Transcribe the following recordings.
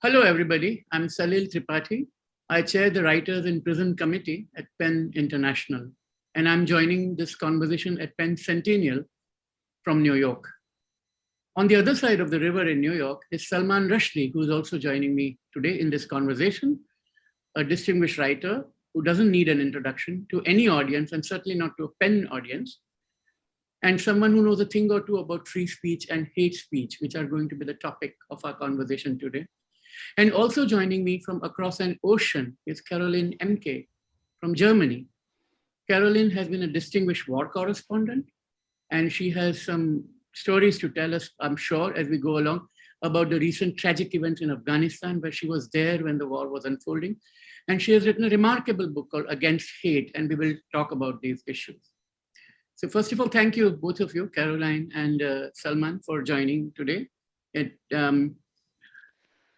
Hello, everybody. I'm Salil Tripathi. I chair the Writers in Prison Committee at Penn International, and I'm joining this conversation at Penn Centennial from New York. On the other side of the river in New York is Salman Rushdie, who is also joining me today in this conversation, a distinguished writer who doesn't need an introduction to any audience, and certainly not to a Penn audience, and someone who knows a thing or two about free speech and hate speech, which are going to be the topic of our conversation today. And also joining me from across an ocean is Carolin Emcke from Germany. Carolin has been a distinguished war correspondent, and she has some stories to tell us, I'm sure, as we go along, about the recent tragic events in Afghanistan, where she was there when the war was unfolding. And she has written a remarkable book called Against Hate, and we will talk about these issues. So first of all, thank you, both of you, Caroline and Salman, for joining today.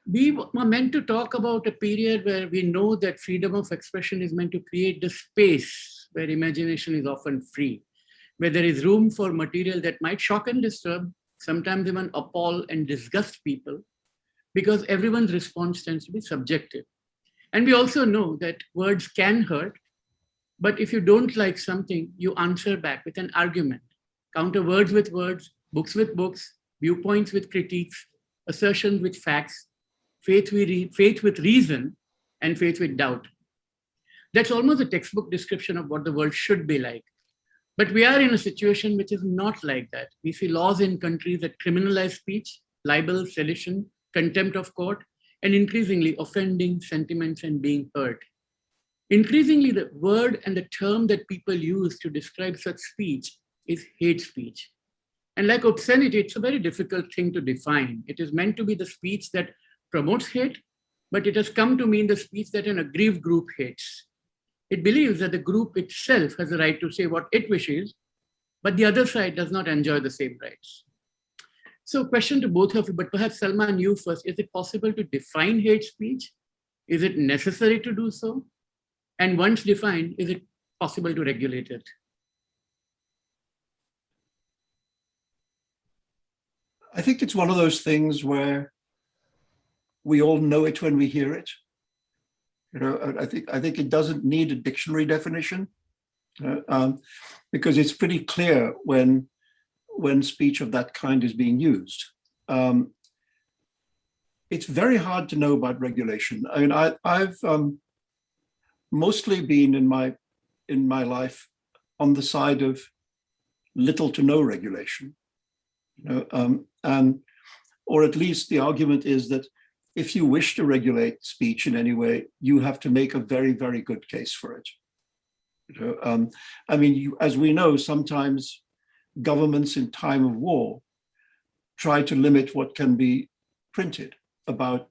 We were meant to talk about a period where we know that freedom of expression is meant to create the space where imagination is often free, where there is room for material that might shock and disturb, sometimes even appall and disgust people, because everyone's response tends to be subjective. And we also know that words can hurt, but if you don't like something, you answer back with an argument, counter words with words, books with books, viewpoints with critiques, assertions with facts, faith with reason, and faith with doubt. That's almost a textbook description of what the world should be like. But we are in a situation which is not like that. We see laws in countries that criminalize speech, libel, sedition, contempt of court, and increasingly offending sentiments and being hurt. Increasingly, the word and the term that people use to describe such speech is hate speech. And like obscenity, it's a very difficult thing to define. It is meant to be the speech that promotes hate, but it has come to mean the speech that an aggrieved group hates. It believes that the group itself has a right to say what it wishes, but the other side does not enjoy the same rights. So question to both of you, but perhaps Salman, you first, is it possible to define hate speech? Is it necessary to do so? And once defined, is it possible to regulate it? I think it's one of those things where we all know it when we hear it. You know, I think it doesn't need a dictionary definition, because it's pretty clear when speech of that kind is being used. It's very hard to know about regulation. I mean, I've mostly been in my life on the side of little to no regulation, you know, or at least the argument is that if you wish to regulate speech in any way, you have to make a very, very good case for it. You know, I mean, as we know, sometimes governments in time of war try to limit what can be printed about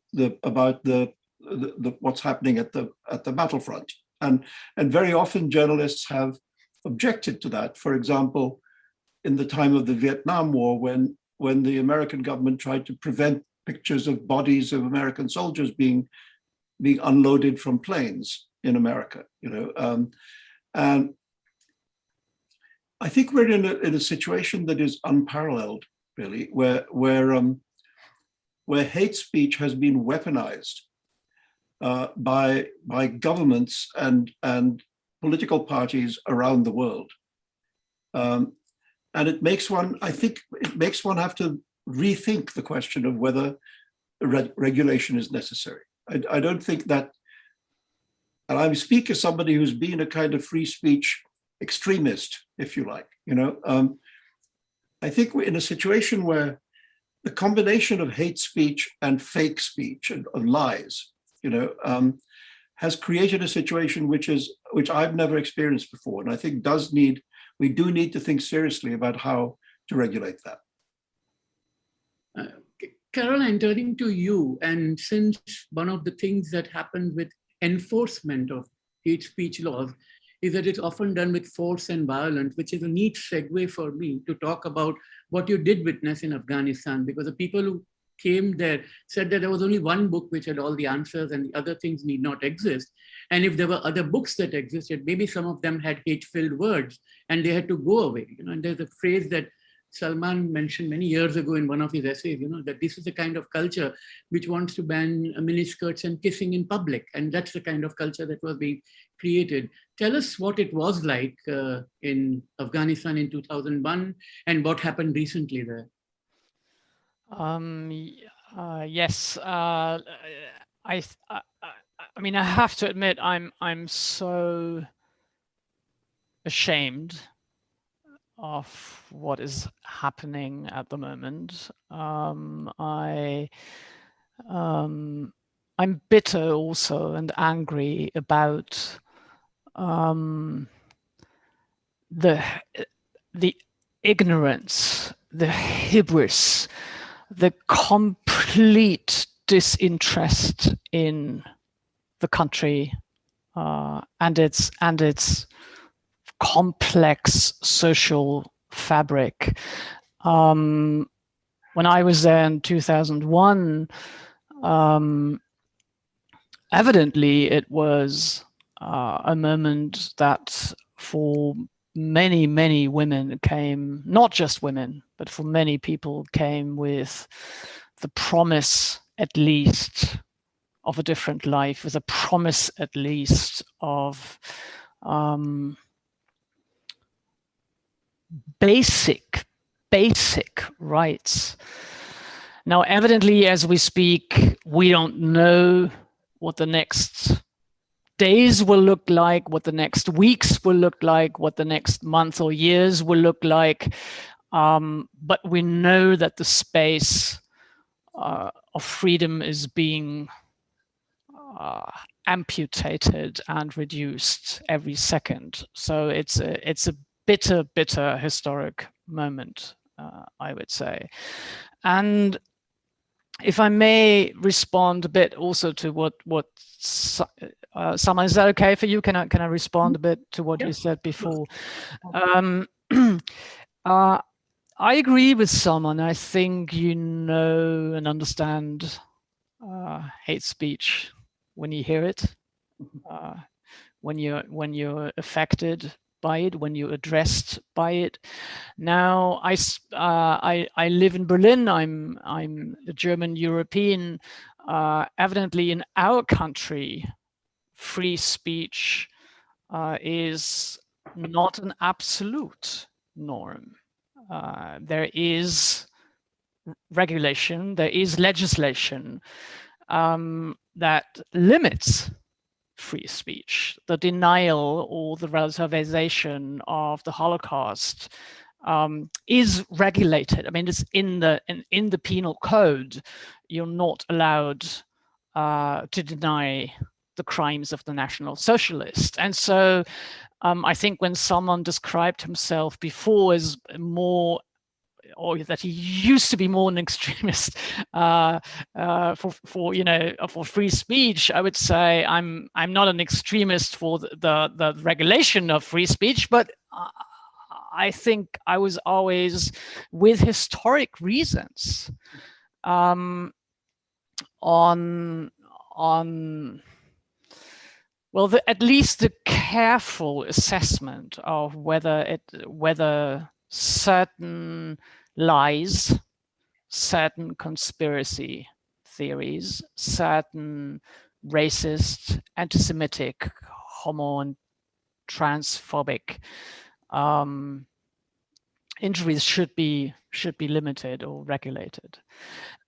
what's happening at the battlefront, and very often journalists have objected to that. For example, in the time of the Vietnam War, when the American government tried to prevent pictures of bodies of American soldiers being unloaded from planes in America, you know, and I think we're in a situation that is unparalleled, really, where hate speech has been weaponized by governments and political parties around the world, and it makes one, I think, have to rethink the question of whether regulation is necessary. I don't think that, and I speak as somebody who's been a kind of free speech extremist, if you like, you know. I think we're in a situation where the combination of hate speech and fake speech and lies, you know, has created a situation which I've never experienced before, and I think we do need to think seriously about how to regulate that. Caroline, turning to you, and since one of the things that happens with enforcement of hate speech laws is that it's often done with force and violence, which is a neat segue for me to talk about what you did witness in Afghanistan, because the people who came there said that there was only one book which had all the answers and the other things need not exist. And if there were other books that existed, maybe some of them had hate-filled words and they had to go away. You know, and there's a phrase that Salman mentioned many years ago in one of his essays, that this is the kind of culture which wants to ban miniskirts and kissing in public. And that's the kind of culture that was being created. Tell us what it was like in Afghanistan in 2001 and what happened recently there. Yes, I mean, I have to admit, I'm so ashamed of what is happening at the moment. I'm bitter also and angry about the ignorance, the hubris, the complete disinterest in the country and its complex social fabric. When I was there in 2001, evidently it was a moment that for many, many women came, not just women, but for many people came with the promise, at least, of a different life, with a promise, at least, of basic rights. Now, evidently, as we speak, we don't know what the next days will look like, what the next weeks will look like, what the next month or years will look like. But we know that the space of freedom is being amputated and reduced every second. So it's a bitter historic moment, I would say. And if I may respond a bit also to what Salman, is that okay for you? Can I respond a bit to what you said before? I agree with Salman. I think you know and understand hate speech when you hear it, when you're affected by it, when you're addressed by it. Now, I live in Berlin. I'm a German European. Evidently, in our country, free speech is not an absolute norm. There is regulation, there is legislation that limits free speech. The denial or the relativization of the Holocaust is regulated. I mean, it's in the penal code. You're not allowed to deny the crimes of the National Socialists. And so I think when someone described himself before as more, or that he used to be more an extremist for free speech, I would say I'm not an extremist for the regulation of free speech, but I think I was always, with historic reasons, on well, at least the careful assessment of whether certain lies, certain conspiracy theories, certain racist, anti-Semitic, homo and transphobic injuries should be limited or regulated.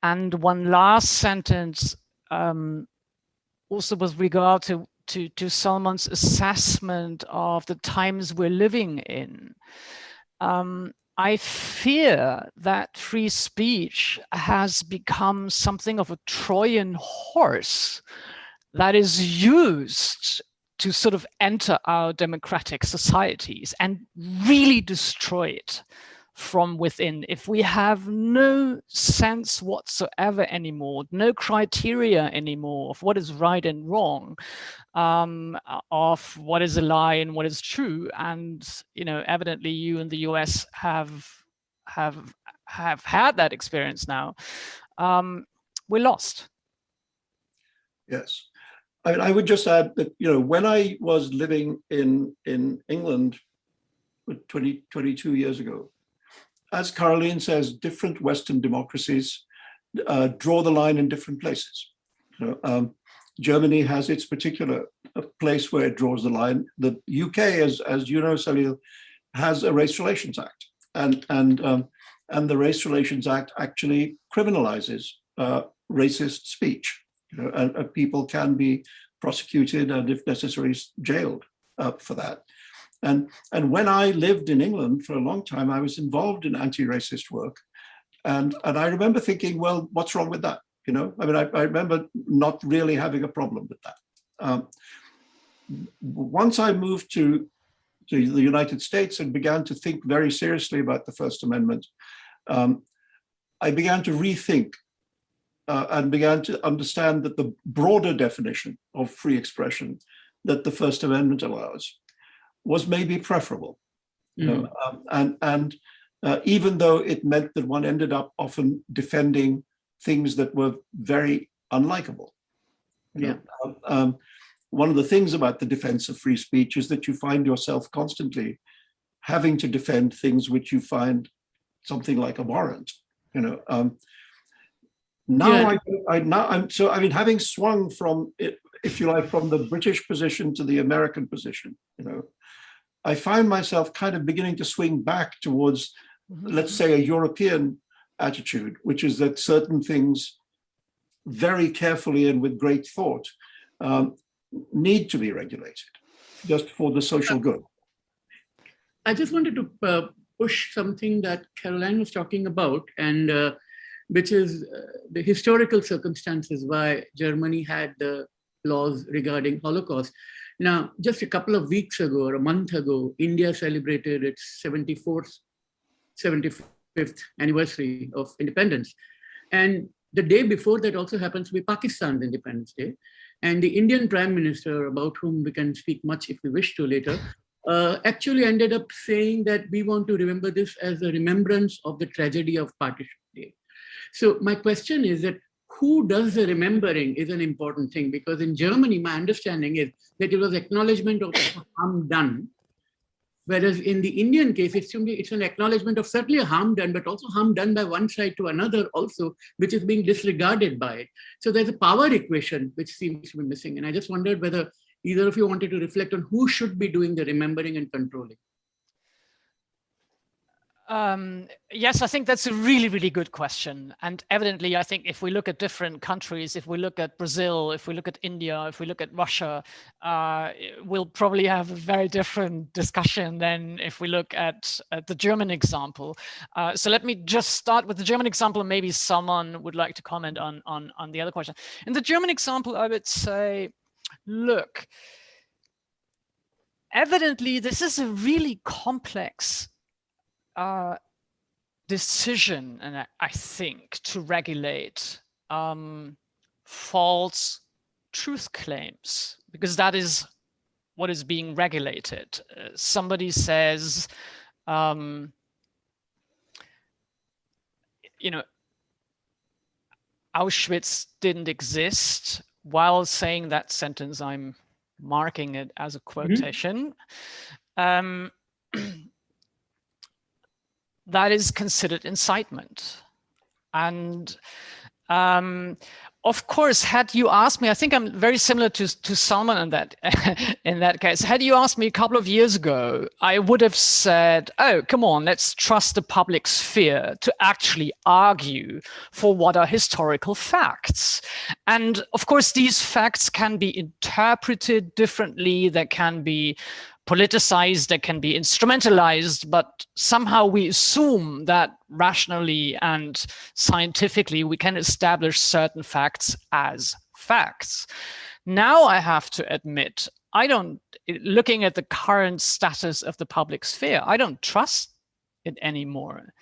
And one last sentence, also with regard to Salman's assessment of the times we're living in. I fear that free speech has become something of a Trojan horse that is used to sort of enter our democratic societies and really destroy it from within. If we have no sense whatsoever anymore, no criteria anymore of what is right and wrong, of what is a lie and what is true, and evidently you in the US have had that experience now, we're lost. Yes. I mean, I would just add that, when I was living in England 22 years ago, as Carolin says, different Western democracies draw the line in different places. Germany has its particular place where it draws the line. The UK, as you know, Salil, has a Race Relations Act, and the Race Relations Act actually criminalizes racist speech. And people can be prosecuted and, if necessary, jailed for that. And when I lived in England for a long time, I was involved in anti-racist work, and I remember thinking, well, what's wrong with that? I mean, I remember not really having a problem with that. Once I moved to the United States and began to think very seriously about the First Amendment, I began to rethink and began to understand that the broader definition of free expression that the First Amendment allows was maybe preferable. And even though it meant that one ended up often defending things that were very unlikable. One of the things about the defense of free speech is that you find yourself constantly having to defend things which you find something like abhorrent. Now having swung from it, if you like, from the British position to the American position, I find myself kind of beginning to swing back towards, let's say, a European attitude, which is that certain things very carefully and with great thought need to be regulated just for the social good. I just wanted to push something that Carolin was talking about, and which is the historical circumstances why Germany had the laws regarding Holocaust. Now, just a couple of weeks ago or a month ago, India celebrated its 75th anniversary of independence. And the day before that also happens to be Pakistan's Independence Day. And the Indian Prime Minister, about whom we can speak much if we wish to later, actually ended up saying that we want to remember this as a remembrance of the tragedy of Partition Day. So my question is that who does the remembering is an important thing, because in Germany, my understanding is that it was acknowledgement of harm done. Whereas in the Indian case, it's an acknowledgement of certainly a harm done, but also harm done by one side to another also, which is being disregarded by it. So there's a power equation which seems to be missing. And I just wondered whether either of you wanted to reflect on who should be doing the remembering and controlling. Yes, I think that's a really, really good question. And evidently, I think if we look at different countries, if we look at Brazil, if we look at India, if we look at Russia, we'll probably have a very different discussion than if we look at the German example. So let me just start with the German example, and maybe someone would like to comment on the other question. In the German example, I would say, look, evidently, this is a really complex decision, and I think, to regulate false truth claims, because that is what is being regulated. Somebody says, Auschwitz didn't exist. While saying that sentence, I'm marking it as a quotation. That is considered incitement. And of course, had you asked me, I think I'm very similar to Salman in that case. Had you asked me a couple of years ago, I would have said, oh, come on, let's trust the public sphere to actually argue for what are historical facts. And of course, these facts can be interpreted differently. They can be politicized, they can be instrumentalized, but somehow we assume that rationally and scientifically we can establish certain facts as facts. Now I have to admit, looking at the current status of the public sphere, I don't trust it anymore.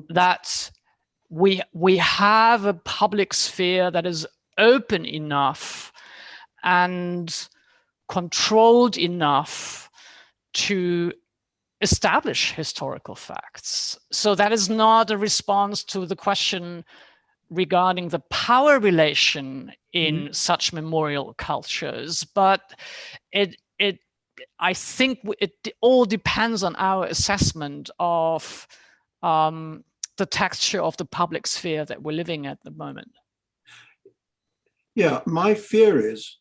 That we have a public sphere that is open enough and controlled enough to establish historical facts. So that is not a response to the question regarding the power relation in such memorial cultures, but I think it all depends on our assessment of the texture of the public sphere that we're living at the moment? Yeah, my fear is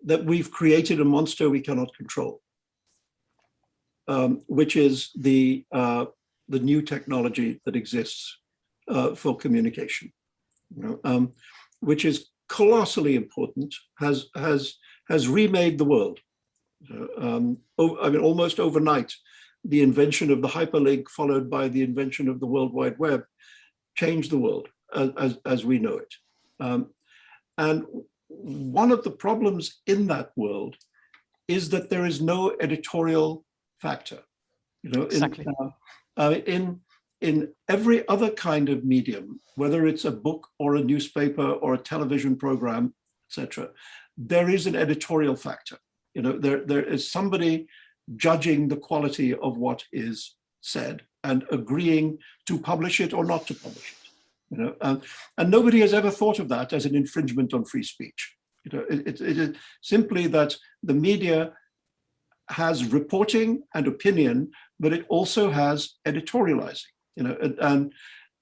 that we've created a monster we cannot control, which is the new technology that exists for communication, which is colossally important, has remade the world. I mean, almost overnight, the invention of the hyperlink, followed by the invention of the World Wide Web, changed the world as we know it. And one of the problems in that world is that there is no editorial factor. Exactly. In every other kind of medium, whether it's a book or a newspaper or a television program, etc., there is an editorial factor. There is somebody judging the quality of what is said and agreeing to publish it or not to publish it. And nobody has ever thought of that as an infringement on free speech. It is simply that the media has reporting and opinion, but it also has editorializing.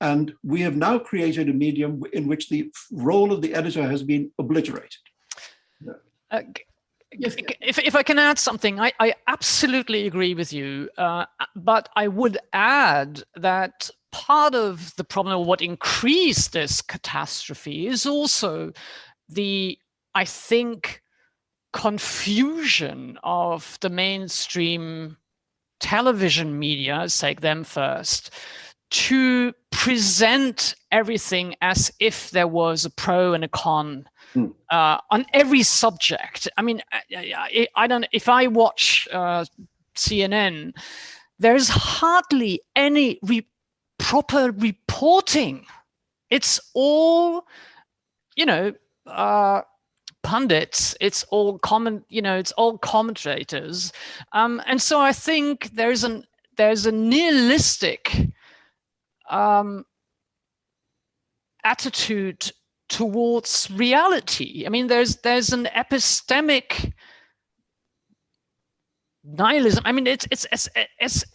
And we have now created a medium in which the role of the editor has been obliterated. Yes. If I can add something, I absolutely agree with you, but I would add that part of the problem, or what increased this catastrophe, is also the, I think, confusion of the mainstream television media, let's take them first, to present everything as if there was a pro and a con on every subject. I mean, I don't. If I watch CNN, there's hardly any proper reporting. It's all, pundits. It's all it's all commentators, and so I think there's a nihilistic attitude towards reality. I mean, there's an epistemic nihilism. I mean, it's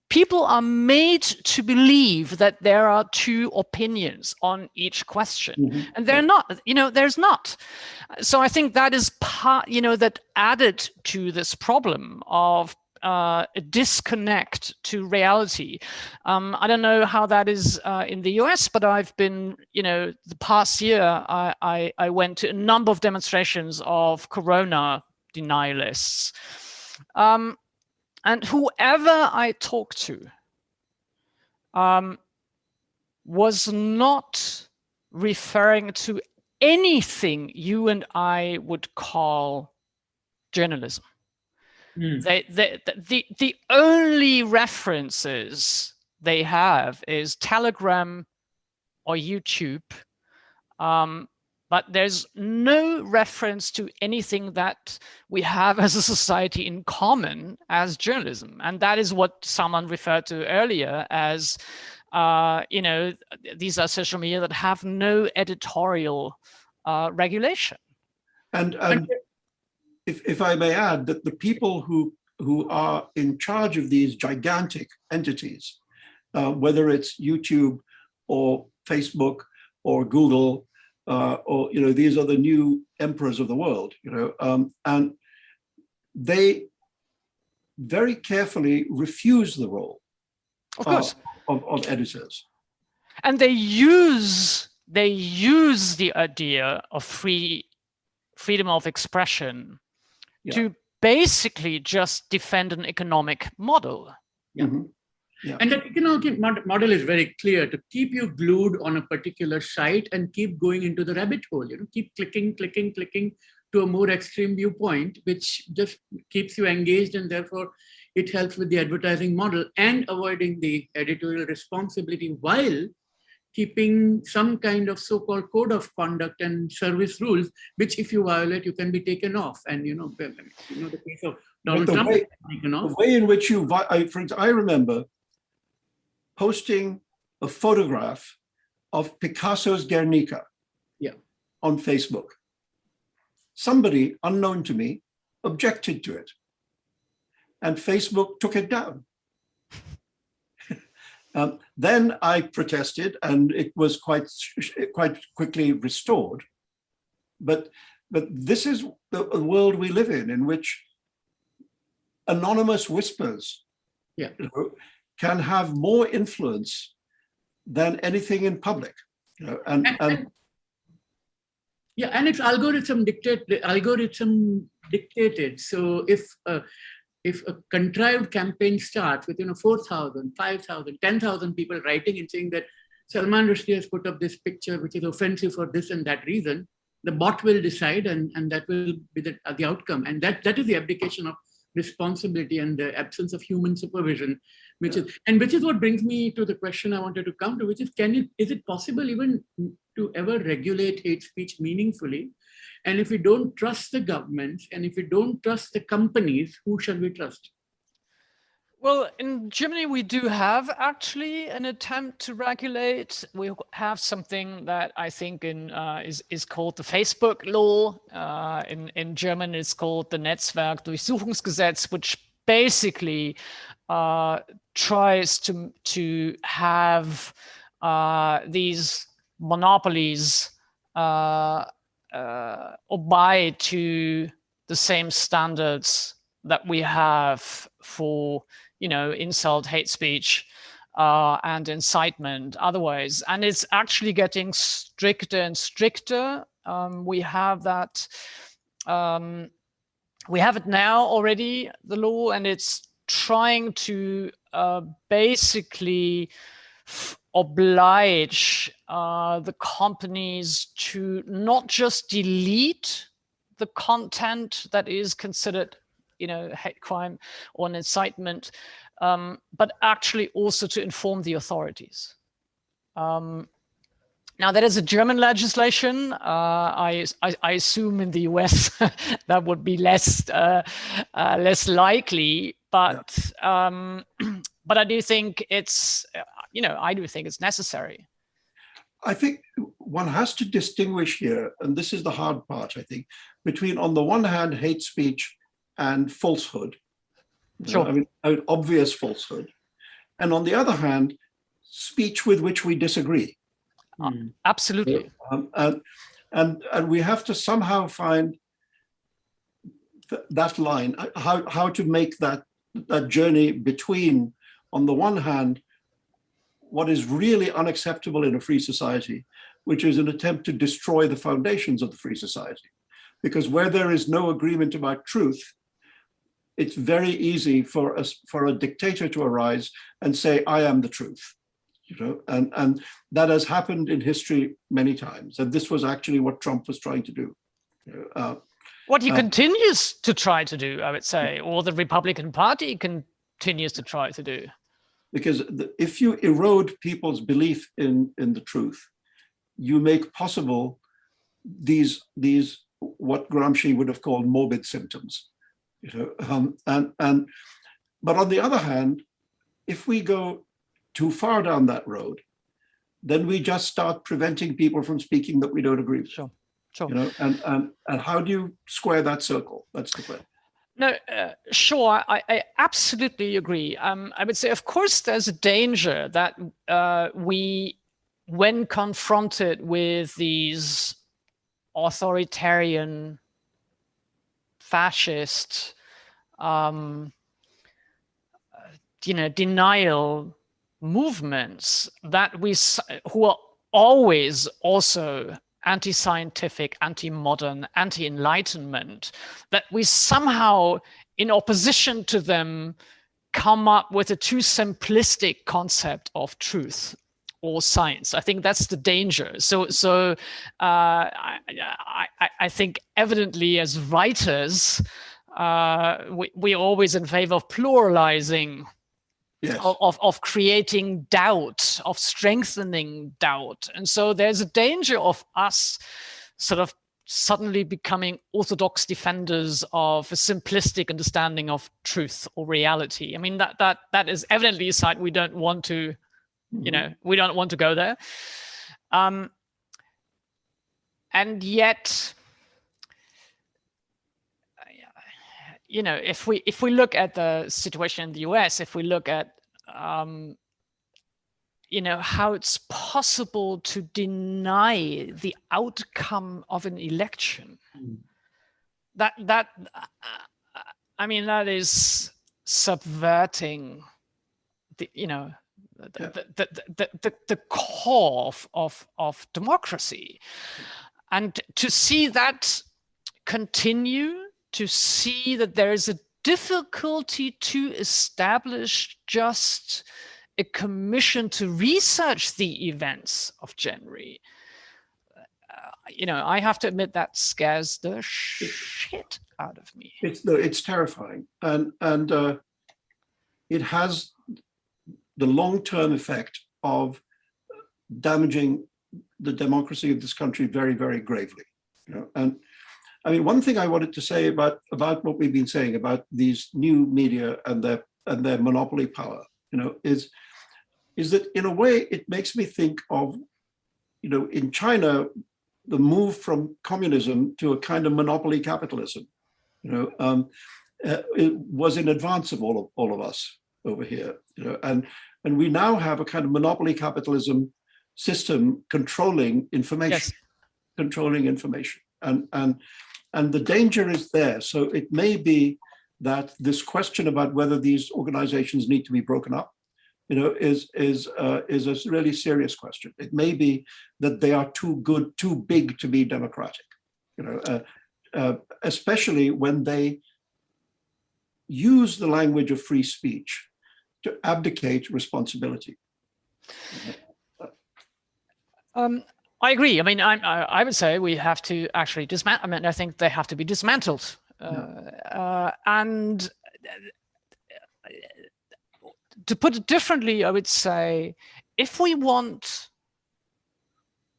people are made to believe that there are two opinions on each question, and they're not. There's not. So I think that is part. That added to this problem of a disconnect to reality. I don't know how that is in the US, but I've been, the past year, I went to a number of demonstrations of Corona denialists. And whoever I talked to was not referring to anything you and I would call journalism. The only references they have is Telegram or YouTube, but there's no reference to anything that we have as a society in common as journalism. And that is what someone referred to earlier as, these are social media that have no editorial regulation. And if I may add, that the people who are in charge of these gigantic entities, whether it's YouTube or Facebook or Google, or these are the new emperors of the world, and they very carefully refuse the role of course of editors, and they use the idea of freedom of expression to basically just defend an economic model. Yeah. And that economic model is very clear: to keep you glued on a particular site and keep going into the rabbit hole, keep clicking to a more extreme viewpoint, which just keeps you engaged, and therefore it helps with the advertising model and avoiding the editorial responsibility while keeping some kind of so-called code of conduct and service rules, which if you violate, you can be taken off. And the case of Donald Trump, the way in which I remember posting a photograph of Picasso's Guernica on Facebook. Somebody unknown to me objected to it, and Facebook took it down. Then I protested, and it was quite quickly restored. But this is the world we live in which anonymous whispers, Yeah. Can have more influence than anything in public. And yeah, and it's algorithm dictated. So if a contrived campaign starts with 4,000, 5,000, 10,000 people writing and saying that Salman Rushdie has put up this picture which is offensive for this and that reason, the bot will decide, and that will be the outcome. And that is the abdication of responsibility and the absence of human supervision, which is what brings me to the question I wanted to come to, which is is it possible even to ever regulate hate speech meaningfully? And if we don't trust the governments, and if we don't trust the companies, who shall we trust? Well, in Germany, we do have actually an attempt to regulate. We have something that I think is called the Facebook law. In German, it's called the Netzwerkdurchsuchungsgesetz, which basically tries to have these monopolies obey to the same standards that we have for insult, hate speech, and incitement otherwise. And it's actually getting stricter and stricter. We have that. We have it now already, the law, and it's trying to basically oblige the companies to not just delete the content that is considered hate crime or an incitement, but actually also to inform the authorities. Now, that is a German legislation. I assume in the US that would be less likely, but but I do think it's necessary. I think one has to distinguish here, and this is the hard part, I think, between, on the one hand, hate speech and falsehood. Sure. Obvious falsehood. And on the other hand, speech with which we disagree. Absolutely. And we have to somehow find that line, how to make that journey between, on the one hand, what is really unacceptable in a free society, which is an attempt to destroy the foundations of the free society. Because where there is no agreement about truth, it's very easy for a dictator to arise and say, I am the truth. And that has happened in history many times. And this was actually what Trump was trying to do. What he continues to try to do, I would say, or the Republican Party continues to try to do. Because if you erode people's belief in the truth, you make possible these what Gramsci would have called morbid symptoms. But on the other hand, if we go too far down that road, then we just start preventing people from speaking that we don't agree with. Sure. And how do you square that circle? That's the question. No, sure, I absolutely agree. I would say, of course, there's a danger that we, when confronted with these authoritarian, fascist, denial movements, that who are always also anti-scientific, anti-modern, anti-enlightenment, that we somehow, in opposition to them, come up with a too simplistic concept of truth or science. I think that's the danger. So I think evidently as writers, we're always in favor of pluralizing. Yes. Of creating doubt, of strengthening doubt. And so there's a danger of us sort of suddenly becoming orthodox defenders of a simplistic understanding of truth or reality. I mean, that is evidently a side we don't want to, we don't want to go there. And yet, if we look at the situation in the US, if we look at how it's possible to deny the outcome of an election. That is subverting the the core of democracy, and to see that continue, to see that there is a difficulty to establish just a commission to research the events of January. I have to admit that scares the shit out of me. It's terrifying, and it has the long-term effect of damaging the democracy of this country very, very gravely. And I mean, one thing I wanted to say about what we've been saying about these new media and their monopoly power, is that in a way it makes me think of, in China, the move from communism to a kind of monopoly capitalism. It was in advance of all of us over here, and we now have a kind of monopoly capitalism system controlling information, and the danger is there. So it may be that this question about whether these organizations need to be broken up, is a really serious question. It may be that they are too big to be democratic, especially when they use the language of free speech to abdicate responsibility. I agree. I mean, I would say we have to actually dismantle. I mean, I think they have to be dismantled. And to put it differently, I would say, if we want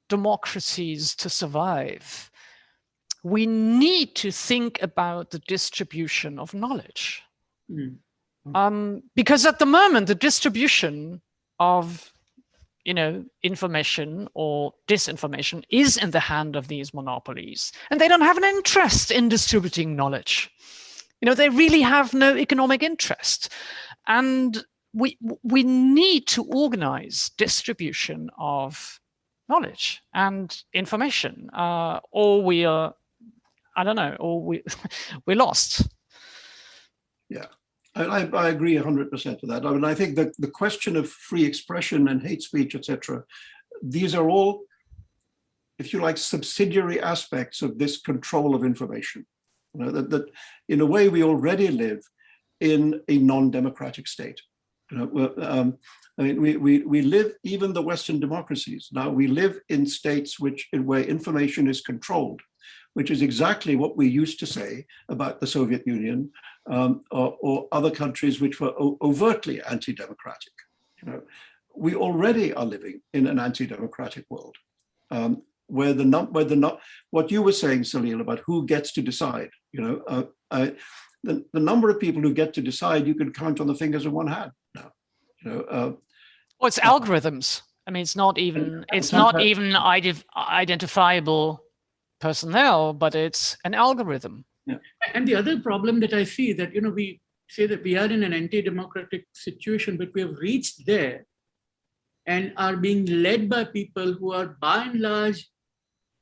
democracies to survive, we need to think about the distribution of knowledge. Because at the moment, the distribution of information or disinformation is in the hand of these monopolies, and they don't have an interest in distributing knowledge. They really have no economic interest, and we need to organize distribution of knowledge and information, or we are, or we're lost. Yeah. I agree 100% with that. I mean, I think that the question of free expression and hate speech, etc., these are all, if you like, subsidiary aspects of this control of information. That in a way we already live in a non-democratic state. I mean, we live, even the Western democracies now, we live in states where information is controlled, which is exactly what we used to say about the Soviet Union, or other countries which were overtly anti-democratic. We already are living in an anti-democratic world, where what you were saying, Salil, about who gets to decide. The number of people who get to decide, you can count on the fingers of one hand now. Well, it's algorithms. I mean, it's not even identifiable personnel, but it's an algorithm. Yeah. And the other problem that I see that, we say that we are in an anti-democratic situation, but we have reached there and are being led by people who are by and large,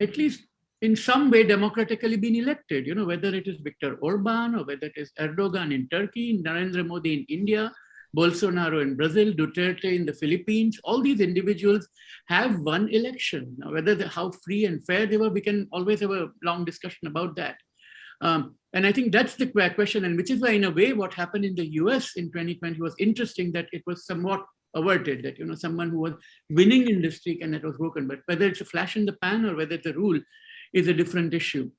at least in some way, democratically been elected, whether it is Viktor Orban or whether it is Erdogan in Turkey, Narendra Modi in India, Bolsonaro in Brazil, Duterte in the Philippines. All these individuals have won election. Now, how free and fair they were, we can always have a long discussion about that. And I think that's the question, and which is why, in a way, what happened in the US in 2020 was interesting, that it was somewhat averted, that someone who was winning in this streak and it was broken. But whether it's a flash in the pan or whether it's a rule is a different issue.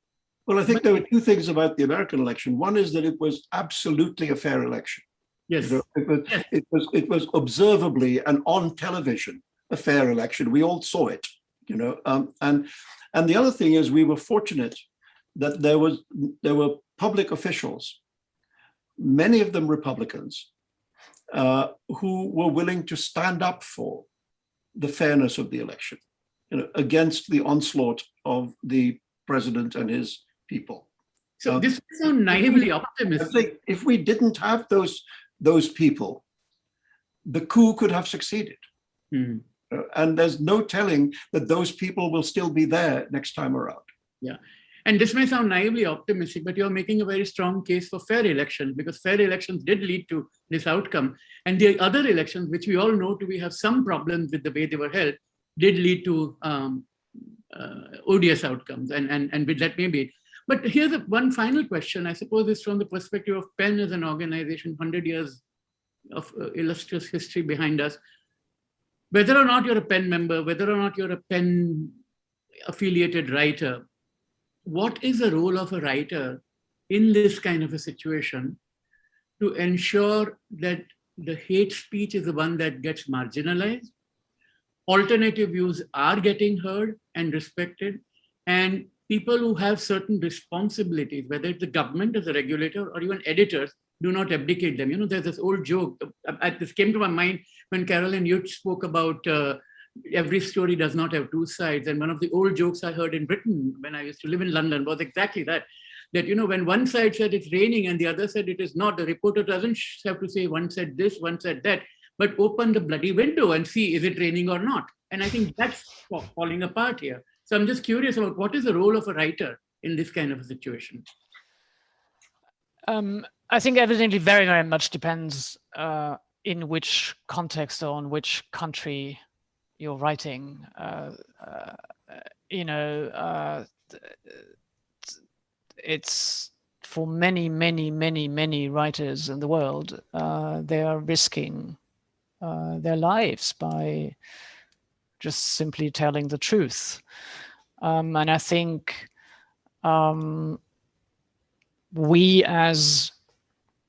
Well, I think there were two things about the American election. One is that it was absolutely a fair election. Yes. It was observably and on television a fair election. We all saw it, and the other thing is we were fortunate that there were public officials, many of them Republicans, who were willing to stand up for the fairness of the election, against the onslaught of the president and his people. So this is so naively optimistic. I think if we didn't have those people, the coup could have succeeded. Hmm. And there's no telling that those people will still be there next time around. Yeah. And this may sound naively optimistic, but you're making a very strong case for fair elections, because fair elections did lead to this outcome. And the other elections, which we all know we have some problems with the way they were held, did lead to odious outcomes, and with that maybe. But here's one final question, I suppose, is from the perspective of PEN as an organization, 100 years of illustrious history behind us. Whether or not you're a PEN member, whether or not you're a PEN affiliated writer, what is the role of a writer in this kind of a situation to ensure that the hate speech is the one that gets marginalized, alternative views are getting heard and respected, and people who have certain responsibilities, whether it's the government as a regulator or even editors, do not abdicate them. You know, there's this old joke, this came to my mind when Carolin, you spoke about every story does not have two sides. And one of the old jokes I heard in Britain when I used to live in London was exactly that, you know, when one side said it's raining and the other said it is not, the reporter doesn't have to say one said this, one said that, but open the bloody window and see, is it raining or not? And I think that's falling apart here. So I'm just curious about what is the role of a writer in this kind of a situation? I think evidently very, very much depends in which context or on which country you're writing. You know, it's for many, many, many, many writers in the world, they are risking their lives by just simply telling the truth. And I think we as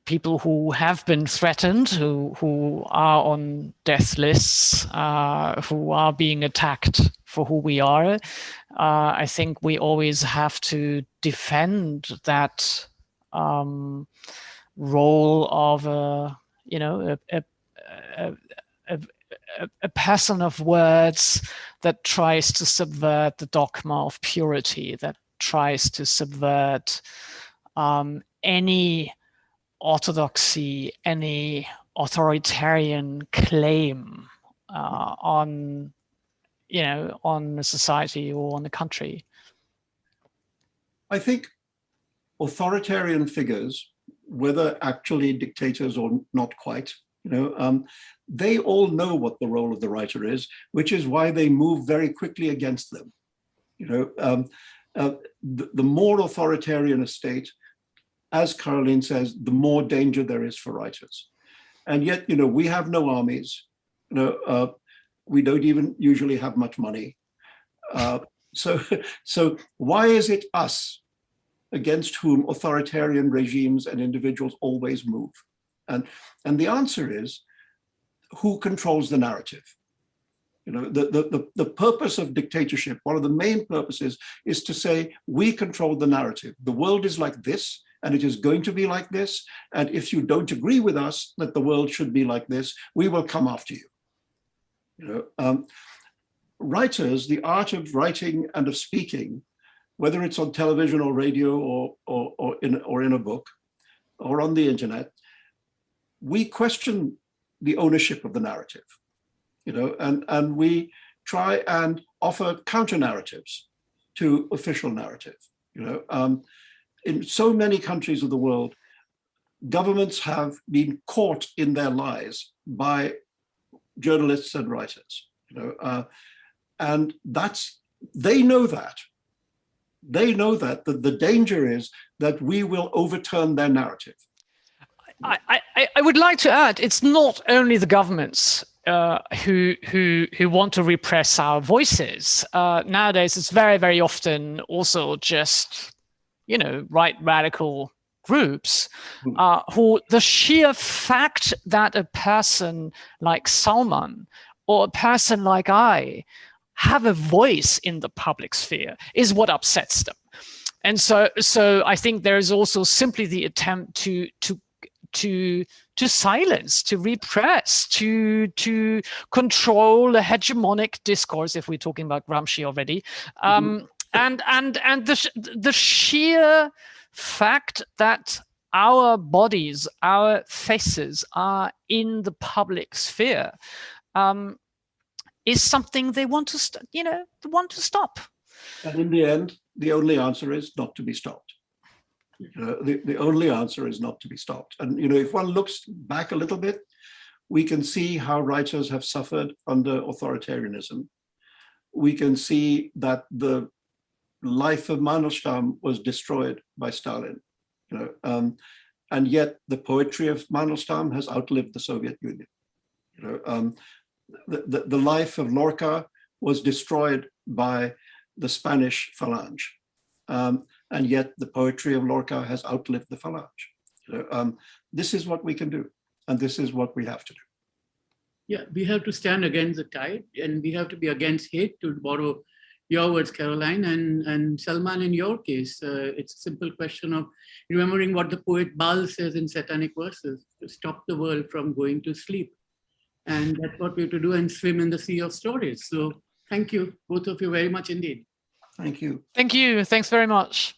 people who have been threatened, who are on death lists, who are being attacked for who we are, I think we always have to defend that role of a person of words that tries to subvert the dogma of purity, that tries to subvert any orthodoxy, any authoritarian claim on, you know, on a society or on a country. I think authoritarian figures, whether actually dictators or not quite, you know, they all know what the role of the writer is, which is why they move very quickly against them. You know, the more authoritarian a state, as Carolin says, the more danger there is for writers. And yet, you know, we have no armies. You know, we don't even usually have much money. So why is it us against whom authoritarian regimes and individuals always move? And the answer is, who controls the narrative? You know, the purpose of dictatorship, one of the main purposes, is to say, we control the narrative. The world is like this, and it is going to be like this. And if you don't agree with us that the world should be like this, we will come after you. You know, writers, the art of writing and of speaking, whether it's on television or radio or in a book or on the internet, we question the ownership of the narrative. You know, and we try and offer counter narratives to official narrative. You know, in so many countries of the world, governments have been caught in their lies by journalists and writers. You know, and they know that. They know that the danger is that we will overturn their narrative. I would like to add, it's not only the governments who want to repress our voices. Nowadays, it's very, very often also just, you know, right radical groups who the sheer fact that a person like Salman or a person like I have a voice in the public sphere is what upsets them. And so I think there is also simply the attempt to silence, to repress, to control a hegemonic discourse, if we're talking about Gramsci already, and the sheer fact that our bodies, our faces are in the public sphere is something they want to, want to stop. And in the end, the only answer is not to be stopped. The only answer is not to be stopped. And if one looks back a little bit, we can see how writers have suffered under authoritarianism. We can see that the life of Mandelstam was destroyed by Stalin, and yet the poetry of Mandelstam has outlived the Soviet Union. The life of Lorca was destroyed by the Spanish Falange, and yet the poetry of Lorca has outlived the Falange. This is what we can do, and this is what we have to do. Yeah, we have to stand against the tide, and we have to be against hate, to borrow your words, Carolin, and Salman, in your case, it's a simple question of remembering what the poet Baal says in Satanic Verses, to stop the world from going to sleep. And that's what we have to do, and swim in the sea of stories. So thank you, both of you, very much indeed. Thank you. Thank you. Thanks very much.